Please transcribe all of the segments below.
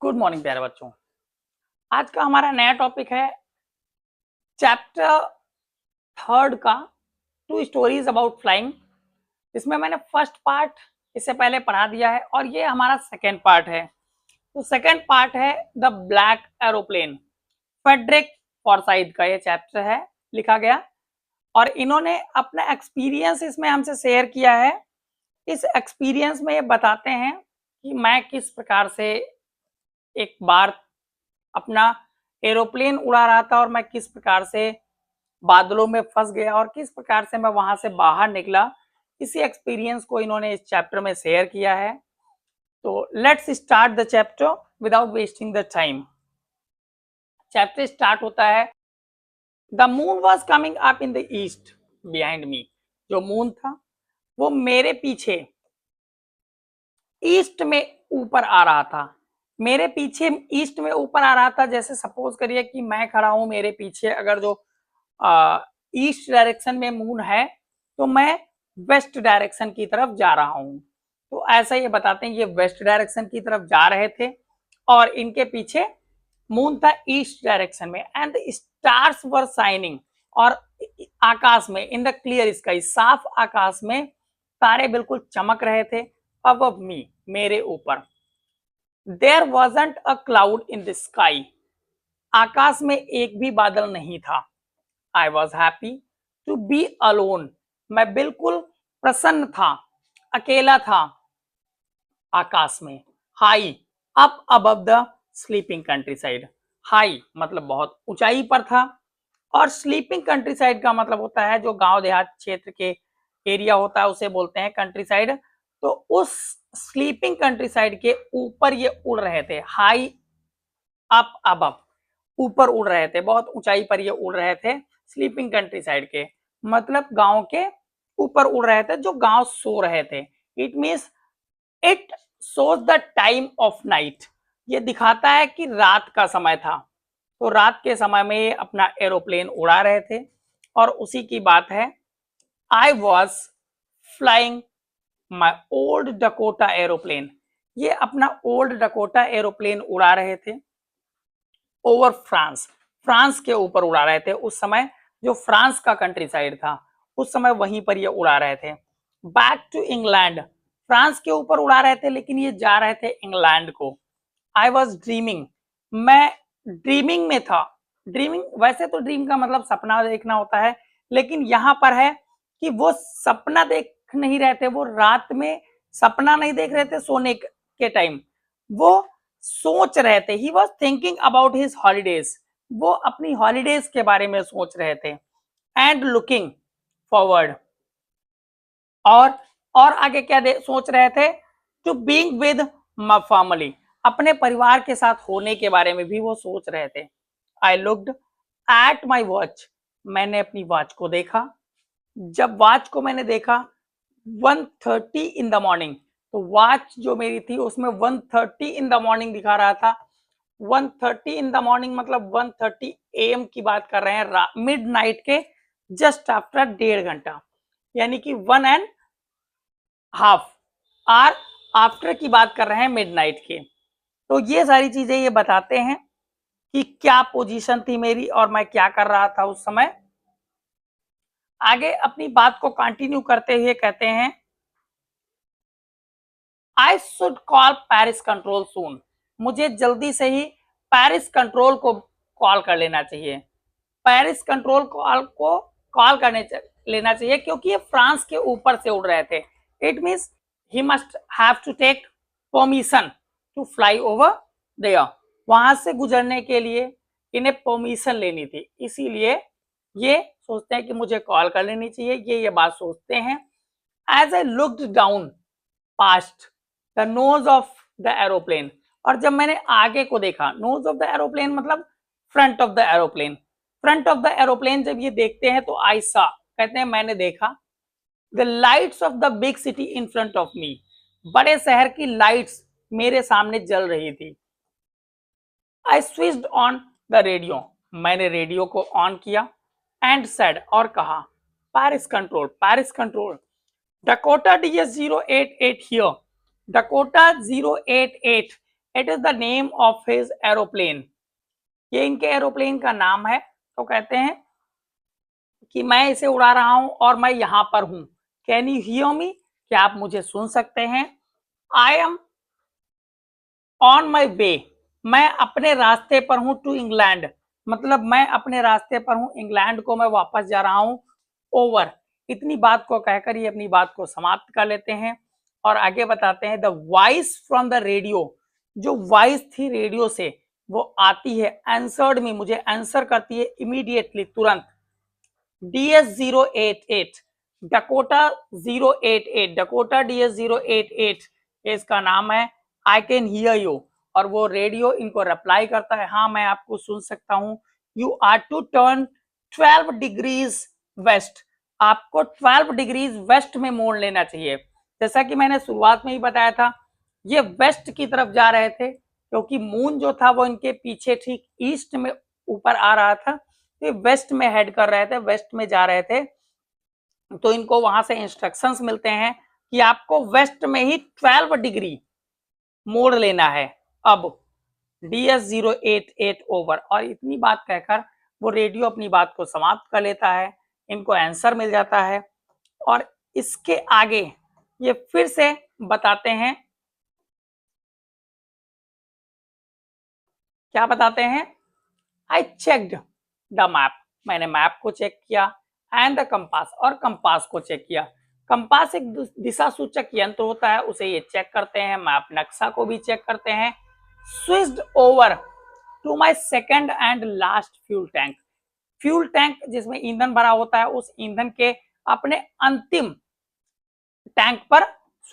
Good morning प्यारे बच्चों। आज का हमारा नया टॉपिक है चैप्टर थर्ड का टू स्टोरीज अबाउट फ्लाइंग। इसमें मैंने फर्स्ट पार्ट इससे पहले पढ़ा दिया है और ये हमारा सेकेंड पार्ट है। तो सेकेंड पार्ट है द ब्लैक एरोप्लेन। फ्रेडरिक फॉरसाइथ का ये चैप्टर है लिखा गया और इन्होंने अपना एक्सपीरियंस इसमें हमसे शेयर किया है। इस एक्सपीरियंस में ये बताते हैं कि मैं किस प्रकार से एक बार अपना एरोप्लेन उड़ा रहा था और मैं किस प्रकार से बादलों में फंस गया और किस प्रकार से मैं वहां से बाहर निकला। इसी एक्सपीरियंस को इन्होंने इस चैप्टर में शेयर किया है। तो let's start the chapter without wasting the time. Chapter start होता है the moon was coming up in the east behind me. जो मून था वो मेरे पीछे ईस्ट में ऊपर आ रहा था। मेरे पीछे ईस्ट में ऊपर आ रहा था। जैसे सपोज करिए कि मैं खड़ा हूं, मेरे पीछे अगर जो ईस्ट डायरेक्शन में मून है तो मैं वेस्ट डायरेक्शन की तरफ जा रहा हूं। तो ऐसा ये बताते हैं ये वेस्ट डायरेक्शन की तरफ जा रहे थे और इनके पीछे मून था ईस्ट डायरेक्शन में। एंड स्टार्स वर शाइनिंग और आकाश में इन द क्लियर स्काई, साफ आकाश में तारे बिल्कुल चमक रहे थे अबव मी, मेरे ऊपर। There wasn't a cloud in the sky, आकाश में एक भी बादल नहीं था। I was happy to be alone, मैं बिल्कुल प्रसन्न था, अकेला था आकाश में। High up above the sleeping countryside, high मतलब बहुत ऊंचाई पर था और स्लीपिंग कंट्री साइड का मतलब होता है जो गांव देहात क्षेत्र के एरिया होता है उसे बोलते हैं कंट्री साइड। तो उस स्लीपिंग कंट्री साइड के ऊपर ये उड़ रहे थे। हाई अप अबव, ऊपर उड़ रहे थे, बहुत ऊंचाई पर ये उड़ रहे थे स्लीपिंग कंट्री साइड के, मतलब गांव के ऊपर उड़ रहे थे जो गांव सो रहे थे। It means it shows the time of night, ये दिखाता है कि रात का समय था। तो रात के समय में ये अपना एरोप्लेन उड़ा रहे थे और उसी की बात है। I was flying my old Dakota aeroplane, ये अपना ओल्ड डकोटा एरोप्लेन उड़ा रहे थे ओवर फ्रांस, फ्रांस के ऊपर उड़ा रहे थे। उस समय जो फ्रांस का कंट्री साइड था उस समय वहीं पर ये उड़ा रहे थे। बैक टू इंग्लैंड, फ्रांस के ऊपर उड़ा रहे थे लेकिन ये जा रहे थे इंग्लैंड को। आई वॉज ड्रीमिंग, मैं ड्रीमिंग में था। ड्रीमिंग वैसे तो ड्रीम का मतलब सपना देखना होता है, लेकिन यहाँ पर है कि वो सपना देख नहीं रहे थे, वो रात में सपना नहीं देख रहे थे सोने के टाइम, वो सोच रहे थे। He was thinking about his holidays, वो अपनी हॉलीडेज के बारे में सोच रहे थे। एंड लुकिंग फॉरवर्ड, और आगे क्या सोच रहे थे, to being with my family, अपने परिवार के साथ होने के बारे में भी वो सोच रहे थे। I looked at my watch, मैंने अपनी वॉच को देखा। जब वॉच को मैंने देखा 1:30 इन द मॉर्निंग, तो वॉच जो मेरी थी उसमें 1:30 इन द मॉर्निंग दिखा रहा था। 1:30 इन द मॉर्निंग मतलब 1:30 AM की बात कर रहे हैं, मिड नाइट के जस्ट आफ्टर 1.5 घंटा, यानी कि 1.5 आवर आफ्टर की बात कर रहे हैं मिडनाइट के। तो ये सारी चीजें ये बताते हैं कि क्या पोजीशन थी मेरी और मैं क्या कर रहा था उस समय। आगे अपनी बात को कंटिन्यू करते हुए कहते हैं I should call Paris control soon, मुझे जल्दी से ही पेरिस कंट्रोल को कॉल कर लेना चाहिए। पेरिस कंट्रोल को कॉल करने लेना चाहिए क्योंकि ये फ्रांस के ऊपर से उड़ रहे थे। It means he must have to take permission to fly over there, वहां से गुजरने के लिए इन्हें परमिशन लेनी थी, इसीलिए ये सोचते हैं कि मुझे कॉल कर लेनी चाहिए, ये बात सोचते हैं। As I looked down past the nose of the aeroplane, और जब मैंने आगे को देखा, नोज ऑफ द एरोप्लेन मतलब front of the aeroplane, front of the aeroplane जब ये देखते हैं तो आई सा, कहते हैं मैंने देखा, the lights off the big city in front of मी, बड़े शहर की लाइट्स मेरे सामने जल रही थी। I switched on the radio, मैंने रेडियो को ऑन किया। एंड सेड, और कहा, Paris control, Paris control, Dakota DS 088 here, Dakota 088 it is the name of his aeroplane, ये इनके एरोप्लेन का नाम है। तो कहते हैं कि मैं इसे उड़ा रहा हूं और मैं यहां पर हूं। कैन यू हियर मी, क्या आप मुझे सुन सकते हैं? आई एम ऑन माई वे, मैं अपने रास्ते पर हूं टू इंग्लैंड, मतलब मैं अपने रास्ते पर हूं इंग्लैंड को मैं वापस जा रहा हूं। ओवर, इतनी बात को कहकर ये अपनी बात को समाप्त कर लेते हैं और आगे बताते हैं the voice from the radio, जो वॉइस थी रेडियो से वो आती है, आंसर्ड मी, मुझे आंसर करती है इमीडिएटली, तुरंत। DS088, डकोटा 088, डकोटा DS088 इसका नाम है। आई कैन हियर यू, और वो रेडियो इनको रिप्लाई करता है, हाँ मैं आपको सुन सकता हूँ। You are to turn 12 degrees west, आपको 12 डिग्रीज वेस्ट में मोड़ लेना चाहिए। जैसा कि मैंने शुरुआत में ही बताया था, ये वेस्ट की तरफ जा रहे थे क्योंकि मून जो था वो इनके पीछे ठीक ईस्ट में ऊपर आ रहा था, तो वेस्ट में हेड कर रहे थे, वेस्ट में जा रहे थे। तो इनको वहां से इंस्ट्रक्शंस मिलते हैं कि आपको वेस्ट में ही 12 डिग्री मोड़ लेना है। अब DS088 ओवर, और इतनी बात कहकर वो रेडियो अपनी बात को समाप्त कर लेता है, इनको आंसर मिल जाता है। और इसके आगे ये फिर से बताते हैं, क्या बताते हैं? आई चेक्ड द मैप, मैंने मैप को चेक किया, एंड द कंपास, और कंपास को चेक किया। कंपास एक दिशा सूचक यंत्र होता है, उसे ये चेक करते हैं, मैप नक्शा को भी चेक करते हैं। Switched over to my second and last fuel tank, fuel tank जिसमें ईंधन भरा होता है, उस ईंधन के अपने अंतिम टैंक पर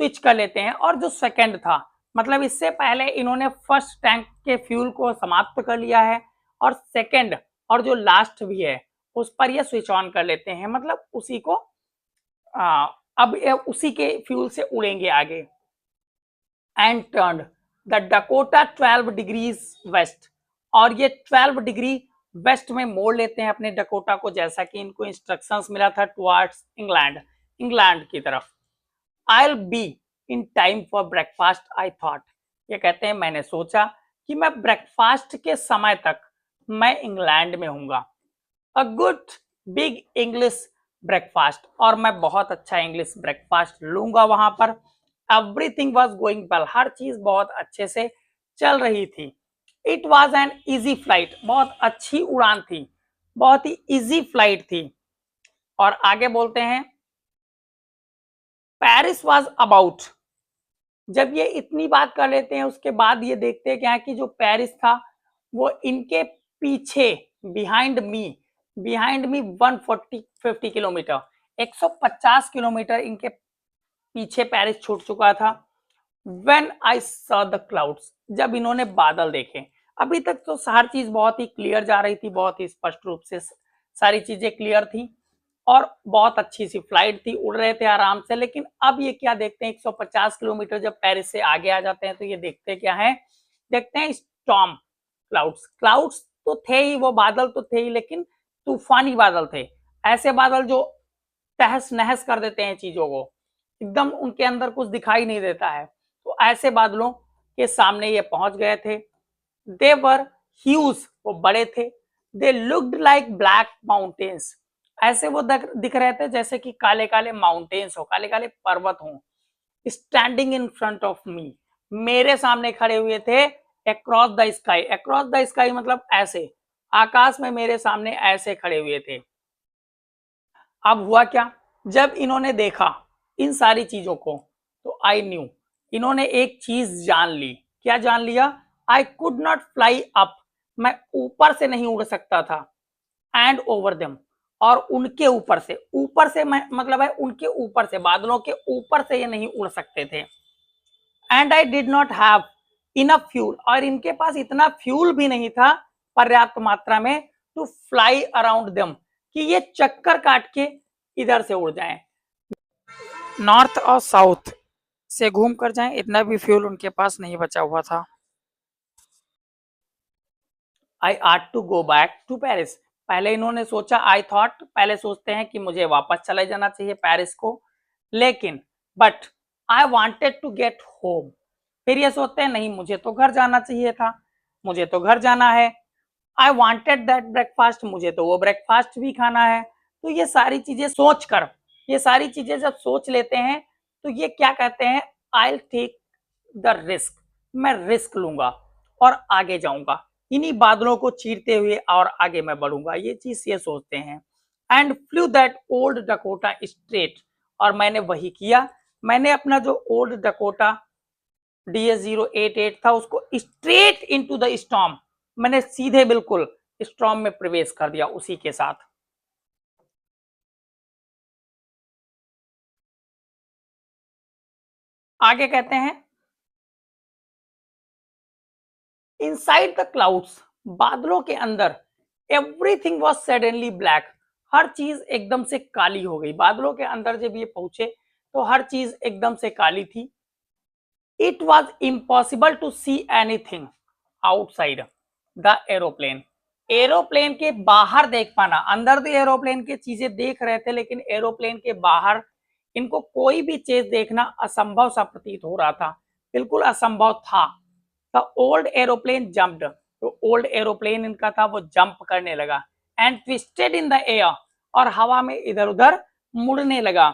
स्विच कर लेते हैं। और जो सेकंड था, मतलब इससे पहले इन्होंने फर्स्ट टैंक के फ्यूल को समाप्त कर लिया है, और सेकंड और जो लास्ट भी है उस पर ये स्विच ऑन कर लेते हैं, मतलब उसी को अब उसी के फ्यूल से उड़ेंगे आगे। And turn the Dakota 12 degrees west, और ये 12 डिग्री वेस्ट में मोड़ लेते हैं अपने डकोटा को, जैसा कि इनको इंस्ट्रक्शंस मिला था, टुवर्ड्स इंग्लैंड, इंग्लैंड की तरफ। I'll be in time for breakfast, I thought, ये कहते हैं मैंने सोचा कि मैं ब्रेकफास्ट के समय तक मैं इंग्लैंड में हूंगा। A good big English breakfast, और मैं बहुत अच्छा इंग्लिश ब्रेकफास्ट लूंगा वहां पर। एवरीथिंग वॉज गोइंग वेल, हर चीज बहुत अच्छे से चल रही थी। It was an easy flight, बहुत अच्छी उड़ान थी, बहुत ही इजी फ्लाइट थी। और आगे बोलते हैं पेरिस वॉज अबाउट, जब ये इतनी बात कर लेते हैं उसके बाद ये देखते हैं क्या कि जो पेरिस था वो इनके पीछे, बिहाइंड मी 150 किलोमीटर, 150 किलोमीटर इनके पीछे पेरिस छूट चुका था। When I saw the clouds, जब इन्होंने बादल देखे, अभी तक तो हर चीज बहुत ही क्लियर जा रही थी, बहुत ही स्पष्ट रूप से सारी चीजें क्लियर थी और बहुत अच्छी सी फ्लाइट थी, उड़ रहे थे आराम से। लेकिन अब ये क्या देखते हैं, 150 किलोमीटर जब पेरिस से आगे आ जाते हैं तो ये देखते क्या है, देखते हैं स्टॉर्म क्लाउड्स। क्लाउड्स तो थे ही, वो बादल तो थे ही, लेकिन तूफानी बादल थे, ऐसे बादल जो तहस नहस कर देते हैं चीजों को, एकदम उनके अंदर कुछ दिखाई नहीं देता है। तो ऐसे बादलों के सामने ये पहुंच गए थे। दे वर ह्यूज, वो बड़े थे। They looked like black mountains, ऐसे वो दिख रहे थे जैसे कि काले काले माउंटेन्स हो, काले काले पर्वत हो। स्टैंडिंग इन फ्रंट ऑफ मी, मेरे सामने खड़े हुए थे। Across the sky, across the sky मतलब ऐसे, आकाश में मेरे सामने ऐसे खड़े हुए थे। अब हुआ क्या, जब इन्होंने देखा इन सारी चीजों को तो आई न्यू, इन्होंने एक चीज जान ली। क्या जान लिया? आई कुड नॉट फ्लाई अप, मैं ऊपर से नहीं उड़ सकता था। एंड ओवर देम, और उनके ऊपर से मैं मतलब है उनके ऊपर से, बादलों के ऊपर से ये नहीं उड़ सकते थे। And I did not have enough fuel, और इनके पास इतना फ्यूल भी नहीं था पर्याप्त मात्रा में टू फ्लाई अराउंड देम, कि ये चक्कर काट के इधर से उड़ जाएं, नॉर्थ और साउथ से घूम कर जाएं, इतना भी फ्यूल उनके पास नहीं बचा हुआ था। I ought to go back to Paris, पहले इन्होंने सोचा, आई थॉट, पहले सोचते हैं कि मुझे वापस चले जाना चाहिए पेरिस को, लेकिन but I wanted to get home, फिर ये सोचते हैं नहीं मुझे तो घर जाना चाहिए था, मुझे तो घर जाना है, आई वांटेड दैट ब्रेकफास्ट, मुझे तो वो ब्रेकफास्ट भी खाना है। तो ये सारी चीजें सोचकर, ये सारी चीजें जब सोच लेते हैं तो ये क्या कहते हैं, I will take the risk, मैं रिस्क लूंगा और आगे जाऊंगा, इन्हीं बादलों को चीरते हुए और आगे मैं बढ़ूंगा, ये चीज ये सोचते हैं। And flu that old Dakota straight, और मैंने वही किया, मैंने अपना जो ओल्ड डकोटा DS-088 था उसको स्ट्रेट इनटू द स्टॉर्म, मैंने सीधे बिल्कुल स्टॉर्म में प्रवेश कर दिया उसी के साथ। आगे कहते हैं इनसाइड द क्लाउड्स, बादलों के अंदर एवरीथिंग वॉज सडनली ब्लैक, हर चीज एकदम से काली हो गई। बादलों के अंदर जब ये पहुंचे तो हर चीज एकदम से काली थी। It was impossible to see anything outside the aeroplane, aeroplane के बाहर देख पाना, अंदर तो एरोप्लेन की चीजें देख रहे थे लेकिन एरोप्लेन के बाहर इनको कोई भी चीज देखना असंभव सा प्रतीत हो रहा था, बिल्कुल असंभव था। द ओल्ड एरोप्लेन जम्प्ड, तो ओल्ड एरोप्लेन इनका था वो जंप करने लगा, and twisted in the air, और हवा में इधर उधर मुड़ने लगा।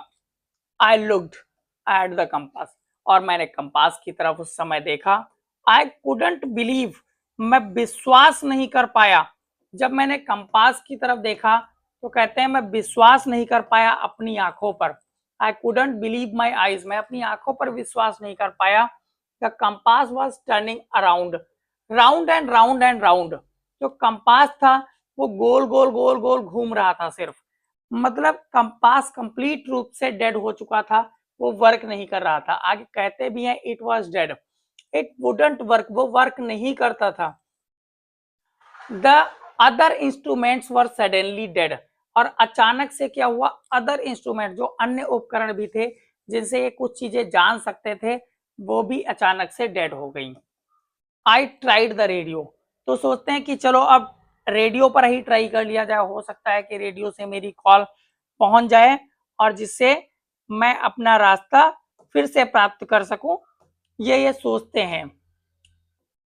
I looked at the compass, और मैंने कंपास की तरफ उस समय देखा। आई कुडंट बिलीव, मैं विश्वास नहीं कर पाया, जब मैंने कंपास की तरफ देखा तो कहते हैं मैं विश्वास नहीं कर पाया अपनी आंखों पर। I couldn't believe my eyes, मैं अपनी आंखों पर विश्वास नहीं कर पाया। The compass was turning around, round and round and round, जो कंपास था वो गोल गोल गोल गोल घूम रहा था सिर्फ, मतलब कंपास कंप्लीट रूप से डेड हो चुका था, वो वर्क नहीं कर रहा था। आगे कहते भी हैं it was dead, it wouldn't work, वो वर्क नहीं करता था। The other instruments were suddenly dead, और अचानक से क्या हुआ, अदर इंस्ट्रूमेंट जो अन्य उपकरण भी थे जिनसे ये कुछ चीजें जान सकते थे वो भी अचानक से डेड हो गई। आई ट्राइड द रेडियो, तो सोचते हैं कि चलो अब रेडियो पर ही ट्राई कर लिया जाए, हो सकता है कि रेडियो से मेरी कॉल पहुंच जाए और जिससे मैं अपना रास्ता फिर से प्राप्त कर सकूं, ये सोचते हैं।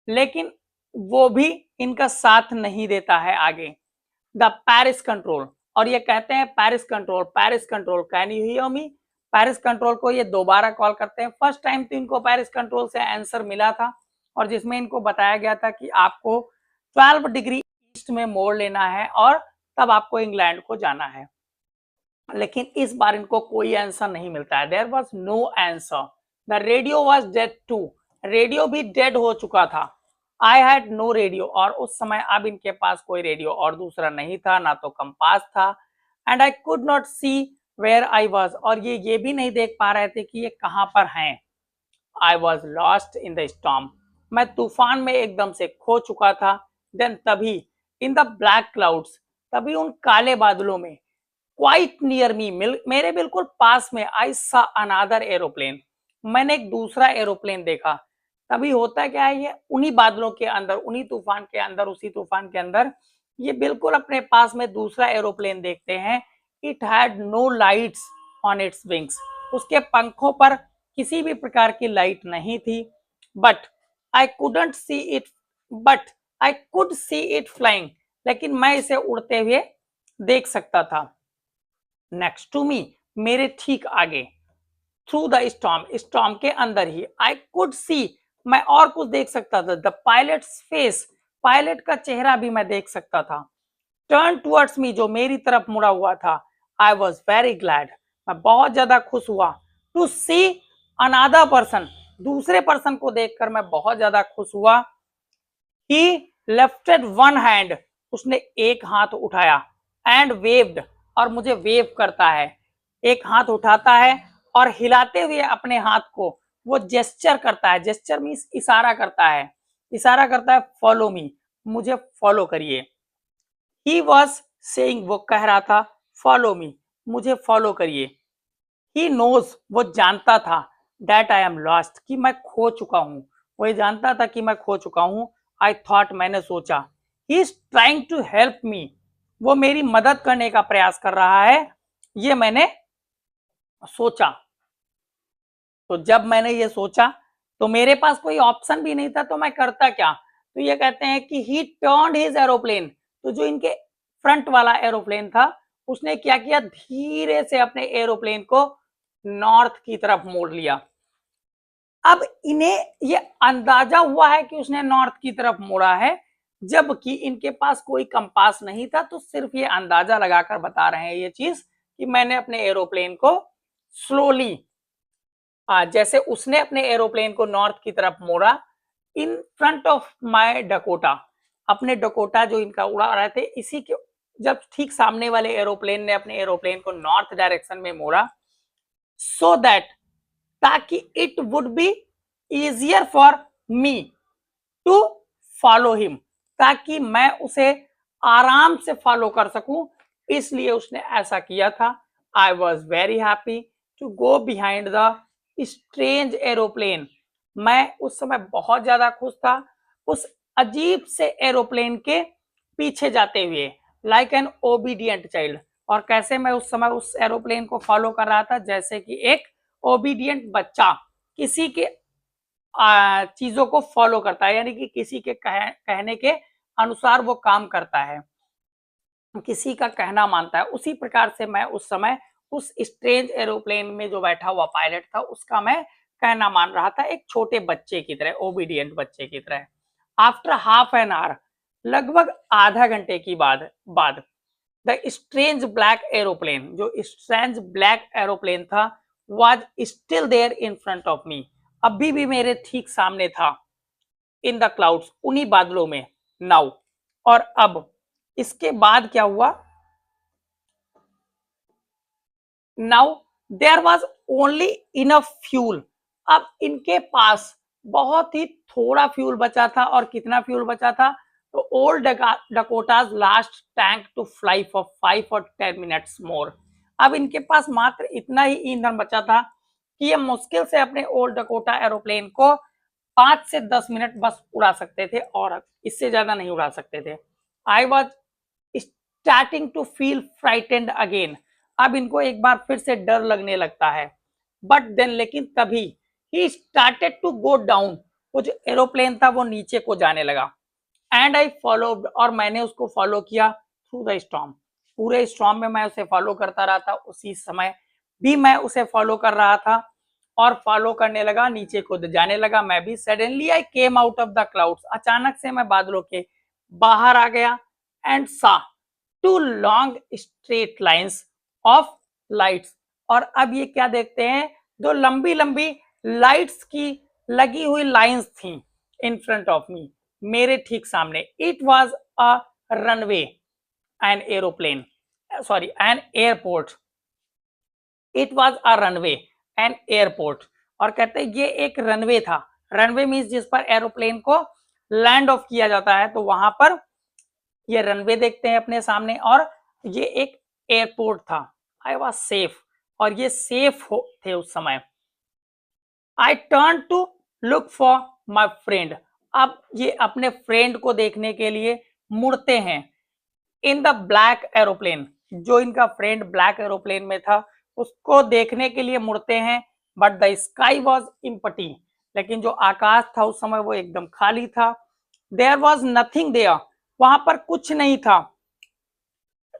लेकिन वो भी इनका साथ नहीं देता है आगे। द पेरिस कंट्रोल, और ये कहते हैं Paris control, Paris control can you hear me, Paris control को ये दोबारा कॉल करते हैं। फर्स्ट टाइम तो इनको पेरिस कंट्रोल से आंसर मिला था और जिसमें इनको बताया गया था कि आपको 12 डिग्री ईस्ट में मोड़ लेना है और तब आपको इंग्लैंड को जाना है। लेकिन इस बार इनको कोई आंसर नहीं मिलता है, there was no answer. The radio was dead too, radio भी डेड हो चुका था। आई हैड नो रेडियो, और उस समय अब इनके पास कोई रेडियो और दूसरा नहीं था, ना तो कंपास था। And I could not see where I was, और ये भी नहीं देख पा रहे थे कि ये कहां पर हैं। I was lost in the storm, मैं तूफान में एकदम से खो चुका था। देन तभी इन द ब्लैक क्लाउड्स, तभी उन काले बादलों में, क्वाइट नियर मी, मेरे बिल्कुल पास में, आई सा अनदर एरोप्लेन, मैंने एक दूसरा एरोप्लेन देखा। तभी होता क्या है, ये उन्हीं बादलों के अंदर, उन्हीं तूफान के अंदर, उसी तूफान के अंदर ये बिल्कुल अपने पास में दूसरा एरोप्लेन देखते हैं। It had no lights on its wings, उसके पंखों पर किसी भी प्रकार की लाइट नहीं थी। But I couldn't see it, but I could see it flying, लेकिन मैं इसे उड़ते हुए देख सकता था। नेक्स्ट टू मी, मेरे ठीक आगे, थ्रू द स्टॉर्म, स्टॉर्म के अंदर ही, आई कुड सी, मैं और कुछ देख सकता था। द पायलट्स फेस, पायलट का चेहरा भी मैं देख सकता था। टर्न टुवर्ड्स मी, जो मेरी तरफ मुड़ा हुआ था। आई वॉज वेरी ग्लैड, मैं बहुत ज्यादा खुश हुआ। टू सी अनदर पर्सन, दूसरे पर्सन को देखकर मैं बहुत ज्यादा खुश हुआ। ही लेफ्टेड वन हैंड, उसने एक हाथ उठाया, एंड वेव्ड, और मुझे वेव करता है, एक हाथ उठाता है और हिलाते हुए अपने हाथ को वो जेस्चर करता है, जेस्चर मीन्स इशारा करता है, इशारा करता है फॉलो मी, मुझे फॉलो करिए। ही वॉज सेइंग, वो कह रहा था फॉलो मी, मुझे फॉलो करिए। ही नोज, वो जानता था, दैट आई एम लॉस्ट, कि मैं खो चुका हूं, वो जानता था कि मैं खो चुका हूं। आई थॉट, मैंने सोचा, he is trying to help me, वो मेरी मदद करने का प्रयास कर रहा है, ये मैंने सोचा। तो जब मैंने ये सोचा तो मेरे पास कोई ऑप्शन भी नहीं था, तो मैं करता क्या? तो ये कहते हैं कि ही टर्न्ड हिज एरोप्लेन, तो जो इनके फ्रंट वाला एरोप्लेन था उसने क्या किया, धीरे से अपने एरोप्लेन को नॉर्थ की तरफ मोड़ लिया। अब इन्हें ये अंदाजा हुआ है कि उसने नॉर्थ की तरफ मोड़ा है, जबकि इनके पास कोई कंपास नहीं था, तो सिर्फ ये अंदाजा लगाकर बता रहे हैं ये चीज कि मैंने अपने एरोप्लेन को स्लोली, जैसे उसने अपने एरोप्लेन को नॉर्थ की तरफ मोड़ा, इन फ्रंट ऑफ माय डकोटा, अपने डकोटा जो इनका उड़ा रहे थे, इसी के जब ठीक सामने वाले एरोप्लेन ने अपने एरोप्लेन को नॉर्थ डायरेक्शन में मोड़ा, सो दैट, ताकि it would be easier for me to follow him, ताकि मैं उसे आराम से फॉलो कर सकूं, इसलिए उसने ऐसा किया था। I was very happy to go behind the strange aeroplane, मैं उस समय बहुत ज्यादा खुश था उस अजीब से एरोप्लेन के पीछे जाते हुए, लाइक एन ओबीडियंट चाइल्ड। और कैसे मैं उस समय उस एरोप्लेन को फॉलो कर रहा था, जैसे कि एक ओबीडियंट बच्चा किसी के चीजों को फॉलो करता है, यानी कि किसी के कहने के अनुसार वो काम करता है, किसी का कहना मानता है। उसी प्रकार से मैं उस समय उस स्ट्रेंज एरोप्लेन में जो बैठा हुआ पायलट था उसका मैं कहना मान रहा था, एक छोटे बच्चे की तरह, ओबीडियंट बच्चे की तरह। आफ्टर हाफ एन आवर, लगभग आधा घंटे की बाद द स्ट्रेंज ब्लैक एरोप्लेन, जो स्ट्रेंज ब्लैक एरोप्लेन था, was still there in front of me, अभी भी मेरे ठीक सामने था, इन द क्लाउड्स, उन्हीं बादलों में, नाउ। और अब इसके बाद क्या हुआ, now there was only enough fuel, अब इनके पास बहुत ही थोड़ा फ्यूल बचा था। और कितना फ्यूल बचा था, तो old Dakota's last tank to fly for 5 और 10 मिनट्स मोर, अब इनके पास मात्र इतना ही ईंधन बचा था कि ये मुश्किल से अपने ओल्ड डकोटा एरोप्लेन को 5 से 10 मिनट बस उड़ा सकते थे, और इससे ज्यादा नहीं उड़ा सकते थे। I was starting to feel frightened again, अब इनको एक बार फिर से डर लगने लगता है। बट देन, लेकिन तभी he started to go down, वो जो एरोप्लेन था वो नीचे को जाने लगा। एंड आई फॉलोड, और मैंने उसको फॉलो किया थ्रू द स्टॉर्म, पूरे स्टॉर्म में मैं उसे फॉलो करता रहा था, उसी समय भी मैं उसे फॉलो कर रहा था और फॉलो करने लगा, नीचे को जाने लगा मैं भी। Suddenly I came out of the clouds, अचानक से मैं बादलों के बाहर आ गया, and saw two long straight lines of lights, और अब ये क्या देखते हैं, दो लंबी लंबी लाइट्स की लगी हुई लाइंस थी इन फ्रंट ऑफ मी, मेरे ठीक सामने। It was a runway, an aeroplane, sorry an airport, it was a runway an airport, और कहते हैं ये एक रनवे था। रनवे मीन्स जिस पर एरोप्लेन को लैंड ऑफ किया जाता है, तो वहां पर ये रनवे देखते हैं अपने सामने, और ये एक एयरपोर्ट था। आई वॉज सेफ, और ये सेफ थे उस समय। I turn to look for my friend, अब ये अपने फ्रेंड को देखने के लिए मुड़ते हैं, इन द ब्लैक एरोप्लेन, जो इनका फ्रेंड ब्लैक एरोप्लेन में था उसको देखने के लिए मुड़ते हैं। But the sky was empty, लेकिन जो आकाश था उस समय वो एकदम खाली था। देयर वॉज नथिंग देयर, वहां पर कुछ नहीं था।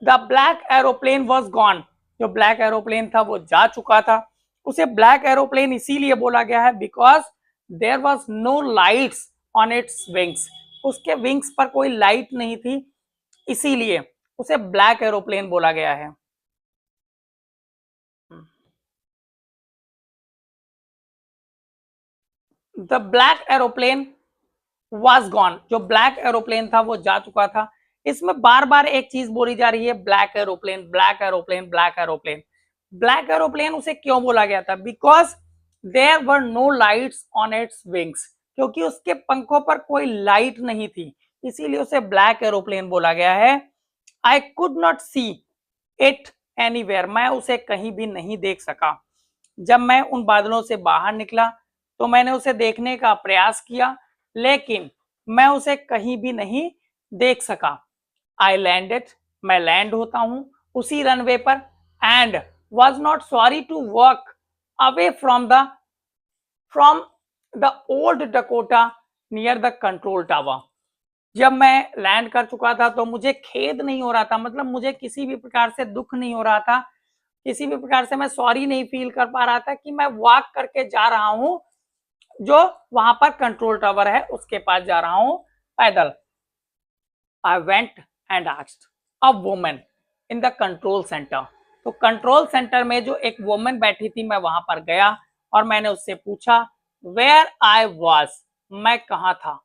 The black aeroplane was gone, जो ब्लैक एरोप्लेन था वो जा चुका था। उसे ब्लैक एरोप्लेन इसीलिए बोला गया है because there was no lights on its wings, उसके विंग्स पर कोई लाइट नहीं थी, इसीलिए उसे ब्लैक एरोप्लेन बोला गया है। The black aeroplane was gone, जो ब्लैक एरोप्लेन था वो जा चुका था। इसमें बार बार एक चीज बोली जा रही है, black aeroplane, black aeroplane, black aeroplane. Black aeroplane उसे क्यों बोला गया था, because there were no lights on its wings, क्योंकि उसके पंखों पर कोई लाइट नहीं थी, इसीलिए उसे ब्लैक एरोप्लेन बोला गया है। आई could not see it anywhere, मैं उसे कहीं भी नहीं देख सका। जब मैं उन बादलों से बाहर निकला तो मैंने उसे देखने का प्रयास किया, लेकिन मैं उसे कहीं भी नहीं देख सका। आई लैंडेड, मैं लैंड होता हूं उसी रनवे पर, and was not sorry to walk away from the old Dakota near the control tower. जब मैं लैंड कर चुका था तो मुझे खेद नहीं हो रहा था, मतलब मुझे किसी भी प्रकार से दुख नहीं हो रहा था, किसी भी प्रकार से मैं सॉरी नहीं फील कर पा रहा था कि मैं वॉक करके जा रहा हूं, जो वहां पर कंट्रोल टावर है उसके पास जा रहा हूं पैदल। I went and asked a woman in the control centre. तो कंट्रोल सेंटर में जो एक वुमन बैठी थी, मैं वहां पर गया और मैंने उससे पूछा वेयर आई वॉज, मैं कहाँ था,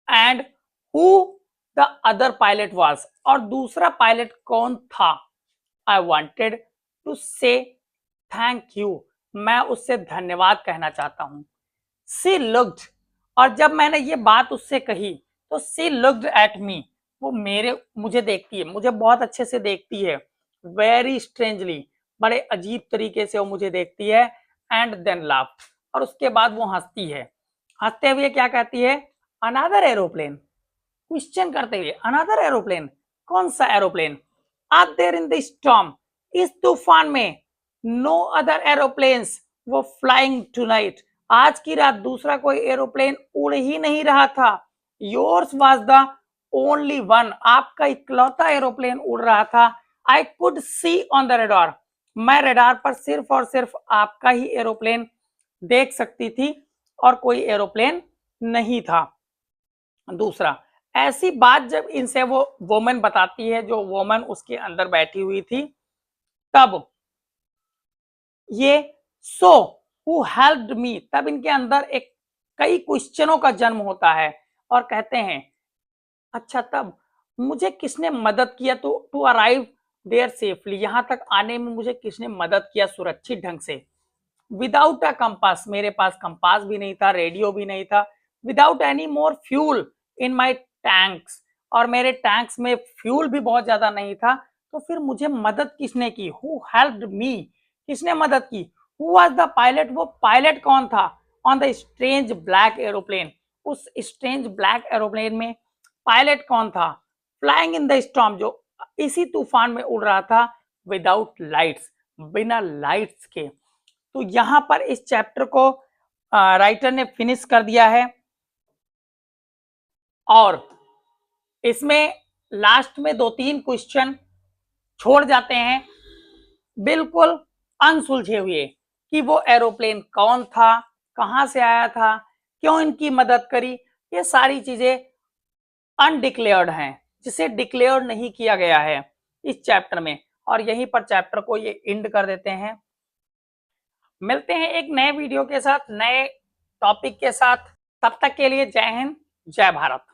and who the other pilot was, और दूसरा पायलट कौन था। आई वॉन्टेड टू से थैंक यू, मैं उससे धन्यवाद कहना चाहता हूं। सी लुक्ड, और जब मैंने ये बात उससे कही तो सी लुक्ड एट मी, वो मुझे देखती है, मुझे बहुत अच्छे से देखती है, वेरी स्ट्रेंजली, बड़े अजीब तरीके से वो मुझे देखती है, एंड देन लाफ, और उसके बाद वो हंसती है। हंसते हुए क्या कहती है, अनदर एरोप्लेन, क्वेश्चन करते हुए, अनदर एरोप्लेन, कौन सा aeroplane, are there in the storm, इस तूफान में, no other aeroplanes were flying tonight, आज की रात दूसरा कोई एरोप्लेन उड़ ही नहीं रहा था, yours was the only one, आपका इकलौता एरोप्लेन उड़ रहा था, I could see on the radar, मैं रेडार पर सिर्फ और सिर्फ आपका ही एरोप्लेन देख सकती थी और कोई एरोप्लेन नहीं था। दूसरा, ऐसी बात जब इनसे वो वोमन बताती है, जो वोमन उसके अंदर बैठी हुई थी, तब ये सो हु हेल्प्ड मी, तब इनके अंदर एक कई क्वेश्चनों का जन्म होता है और कहते हैं अच्छा तब मुझे किसने मदद किया तो टू अराइव देयर सेफली, यहां तक आने में मुझे किसने मदद किया सुरक्षित ढंग से। विदाउट अ कंपास, मेरे पास कंपास भी नहीं था, रेडियो भी नहीं था, without any more fuel in my tanks, और मेरे टैंक्स में फ्यूल भी बहुत ज्यादा नहीं था, तो फिर मुझे मदद किसने की, हु हेल्प्ड मी, किसने मदद की, हु वाज द पायलट, वो पायलट कौन था, on the strange black aeroplane, उस स्ट्रेंज ब्लैक एरोप्लेन में पायलट कौन था, फ्लाइंग इन द स्टॉर्म, जो इसी तूफान में उड़ रहा था, विदाउट लाइट्स, बिना लाइट्स के। तो यहां पर इस चैप्टर को राइटर ने फिनिश कर दिया है, और इसमें लास्ट में 2-3 क्वेश्चन छोड़ जाते हैं बिल्कुल अनसुलझे हुए, कि वो एरोप्लेन कौन था, कहां से आया था, क्यों इनकी मदद करी, ये सारी चीजें अनडिक्लेयर्ड हैं, जिसे डिक्लेयर नहीं किया गया है इस चैप्टर में, और यहीं पर चैप्टर को ये एंड कर देते हैं। मिलते हैं एक नए वीडियो के साथ, नए टॉपिक के साथ, तब तक के लिए जय हिंद, जय भारत।